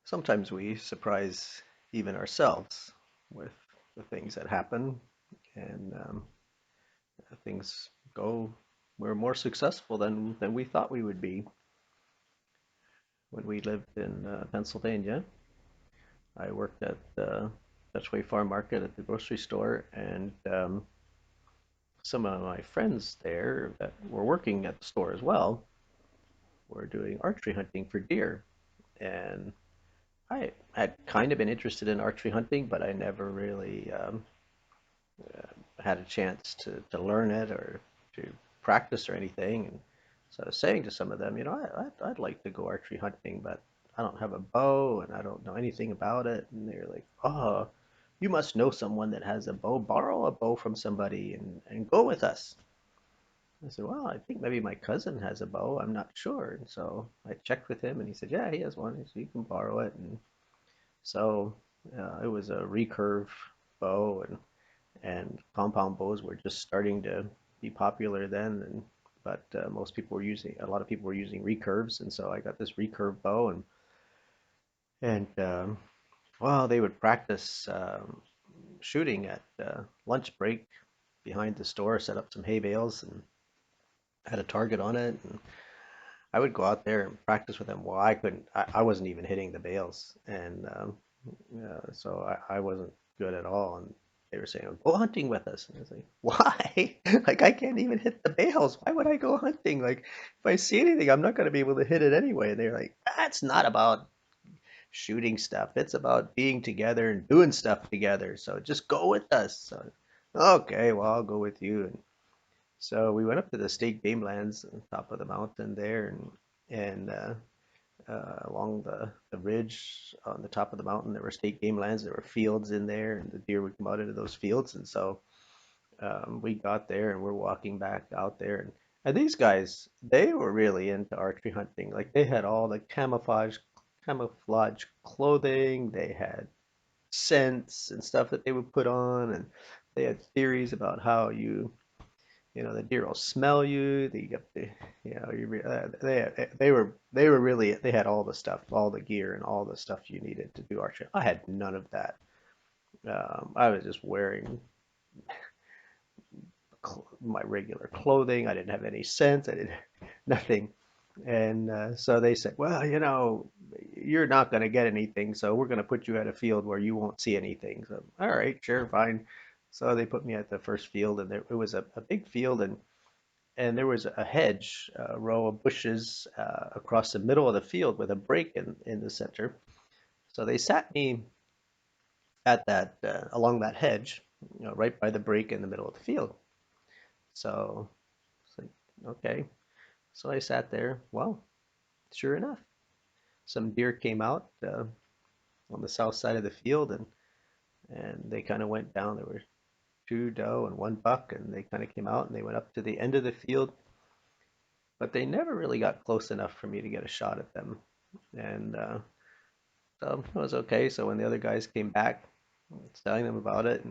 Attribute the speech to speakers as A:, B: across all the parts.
A: Sometimes we surprise even ourselves with the things that happen, and things go. We're more successful than we thought we would be. When we lived in Pennsylvania, I worked at the Dutchway Farm Market at the grocery store, and some of my friends there that were working at the store as well were doing archery hunting for deer. And I had kind of been interested in archery hunting, but I never really had a chance to learn it or to practice or anything. And so I was saying to some of them, I'd like to go archery hunting, but I don't have a bow and I don't know anything about it. And they're like, oh, you must know someone that has a bow. Borrow a bow from somebody and go with us. I said, well, I think maybe my cousin has a bow. I'm not sure. And so I checked with him and he said, yeah, he has one. He said, you can borrow it. And so it was a recurve bow, and compound bows were just starting to be popular then. And but most people were using a lot of people were using recurves, and so I got this recurve bow, and well, they would practice shooting at lunch break behind the store, set up some hay bales, and had a target on it. And I would go out there and practice with them. Well, I wasn't even hitting the bales, and so I wasn't good at all. And they were saying, "Go hunting with us." And I was like, "Why? Like I can't even hit the bales. Why would I go hunting? Like if I see anything, I'm not going to be able to hit it anyway." And they're like, "That's not about shooting stuff. It's about being together and doing stuff together. So just go with us." So, okay, well, I'll go with you. And so we went up to the state game lands on top of the mountain there, and along the ridge on the top of the mountain, there were state game lands. There were fields in there, and the deer would come out into those fields. And so we got there, and we're walking back out there, and these guys, they were really into archery hunting. Like they had all the camouflage clothing. They had scents and stuff that they would put on, and they had theories about how the deer will smell you. They get the, they were really they had all the stuff, all the gear, and all the stuff you needed to do archery. I had none of that. I was just wearing my regular clothing. I didn't have any scents. I did nothing. And so they said, well, you're not going to get anything, so we're going to put you at a field where you won't see anything. So, all right, sure, fine. So they put me at the first field, and it was a big field, and there was a hedge, a row of bushes across the middle of the field with a break in the center. So they sat me at that along that hedge, right by the break in the middle of the field. So it's like, okay. So I sat there. Well, sure enough, some deer came out on the south side of the field, and they kind of went down. There were two doe and one buck, and they kind of came out and they went up to the end of the field, but they never really got close enough for me to get a shot at them. And so it was okay. So when the other guys came back, I was telling them about it,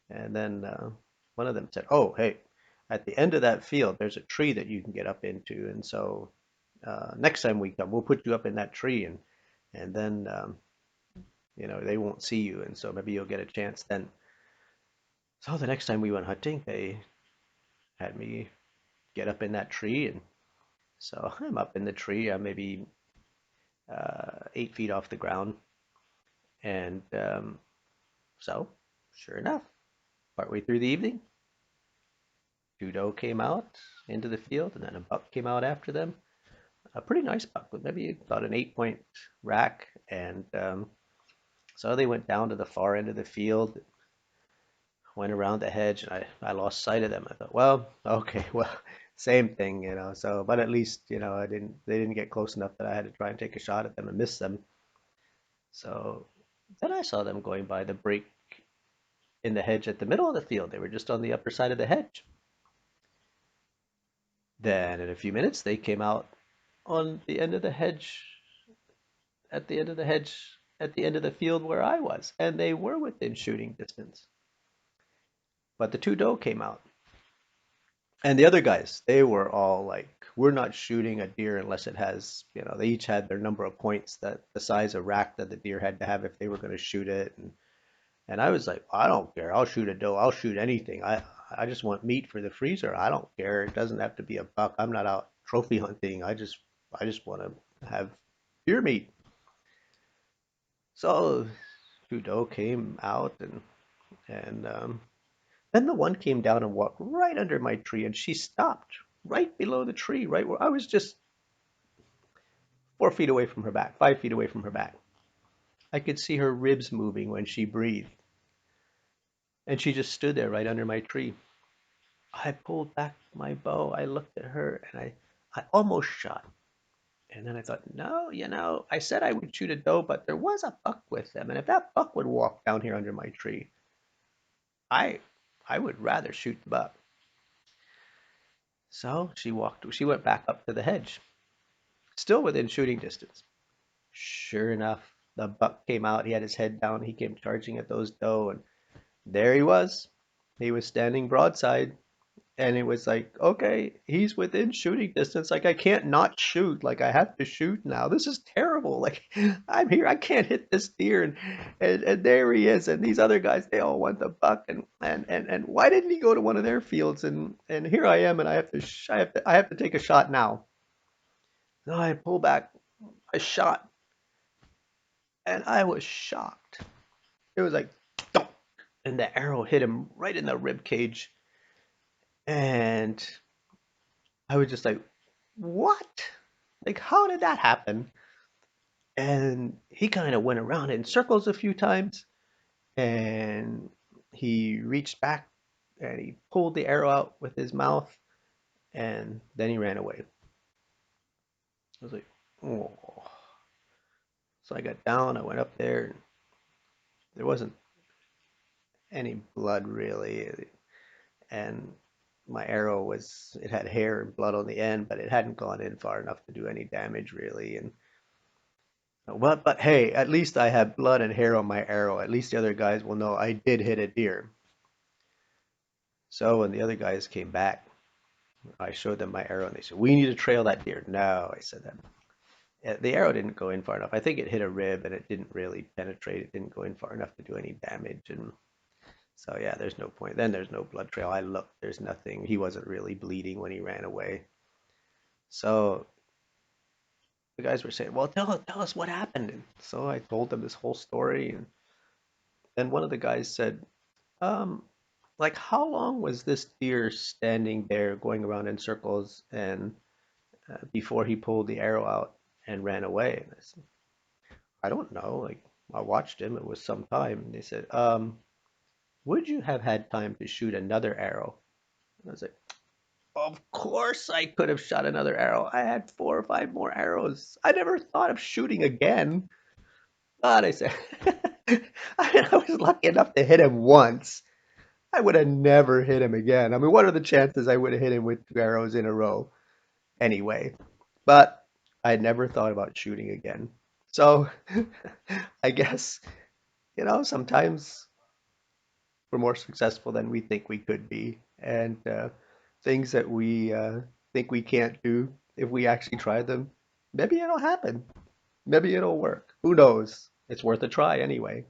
A: and then one of them said, "Oh, hey, at the end of that field, there's a tree that you can get up into, and so next time we come, we'll put you up in that tree, and then they won't see you, and so maybe you'll get a chance then." So the next time we went hunting, they had me get up in that tree, and so I'm up in the tree. I'm maybe 8 feet off the ground, and so sure enough, partway through the evening, two doe came out into the field, and then a buck came out after them. A pretty nice buck with maybe about an 8 point rack, and so they went down to the far end of the field, went around the hedge, and I lost sight of them. I thought, well, okay, well, same thing, So, but at least, they didn't get close enough that I had to try and take a shot at them and miss them. So then I saw them going by the break in the hedge at the middle of the field. They were just on the upper side of the hedge. Then in a few minutes, they came out on the end of the hedge, at the end of the hedge, at the end of the field where I was, and they were within shooting distance. But the two doe came out. And the other guys, they were all like, we're not shooting a deer unless it has, they each had their number of points that the size of rack that the deer had to have if they were going to shoot it. And I was like, I don't care. I'll shoot a doe. I'll shoot anything. I just want meat for the freezer. I don't care. It doesn't have to be a buck. I'm not out trophy hunting. I just want to have deer meat. So two doe came out and then the one came down and walked right under my tree, and she stopped right below the tree, right where I was just 4 feet away from her back, 5 feet away from her back. I could see her ribs moving when she breathed, and she just stood there right under my tree. I pulled back my bow. I looked at her, and I almost shot. And then I thought, no, I said I would shoot a doe, but there was a buck with them, and if that buck would walk down here under my tree, I I would rather shoot the buck. So she went back up to the hedge, still within shooting distance. Sure enough, the buck came out. He had his head down. He came charging at those doe, and there he was. He was standing broadside, and it was like, okay, he's within shooting distance. Like I can't not shoot. Like I have to shoot now. This is terrible. Like I'm here. I can't hit this deer, and there he is. And these other guys, they all want the buck. And why didn't he go to one of their fields? And here I am, and I have to take a shot now. No, I pull back. I shot, and I was shocked. It was like, thump, and the arrow hit him right in the rib cage, and I was just like, what? Like, how did that happen? And he kind of went around in circles a few times, and he reached back and he pulled the arrow out with his mouth, and then he ran away. I was like, oh. So I got down, I went up there, and there wasn't any blood really. And my arrow it had hair and blood on the end, but it hadn't gone in far enough to do any damage really. And but hey, at least I had blood and hair on my arrow. At least the other guys will know I did hit a deer. So when the other guys came back, I showed them my arrow and they said, "We need to trail that deer." No, I said that. The arrow didn't go in far enough. I think it hit a rib and it didn't really penetrate. It didn't go in far enough to do any damage. And so yeah, there's no point. Then there's no blood trail. I looked, there's nothing. He wasn't really bleeding when he ran away. So the guys were saying, "Well, tell us what happened." And so I told them this whole story, and then one of the guys said, "Um, like how long was this deer standing there going around in circles and before he pulled the arrow out and ran away?" And I said, "I don't know. Like I watched him. It was some time." And they said, "Would you have had time to shoot another arrow?" And I was like, "Of course I could have shot another arrow. I had 4 or 5 more arrows. I never thought of shooting again." God, I said, I was lucky enough to hit him once. I would have never hit him again. I mean, what are the chances I would have hit him with 2 arrows in a row anyway? But I never thought about shooting again. So I guess, sometimes we're more successful than we think we could be. And things that we think we can't do, if we actually try them, maybe it'll happen. Maybe it'll work. Who knows? It's worth a try anyway.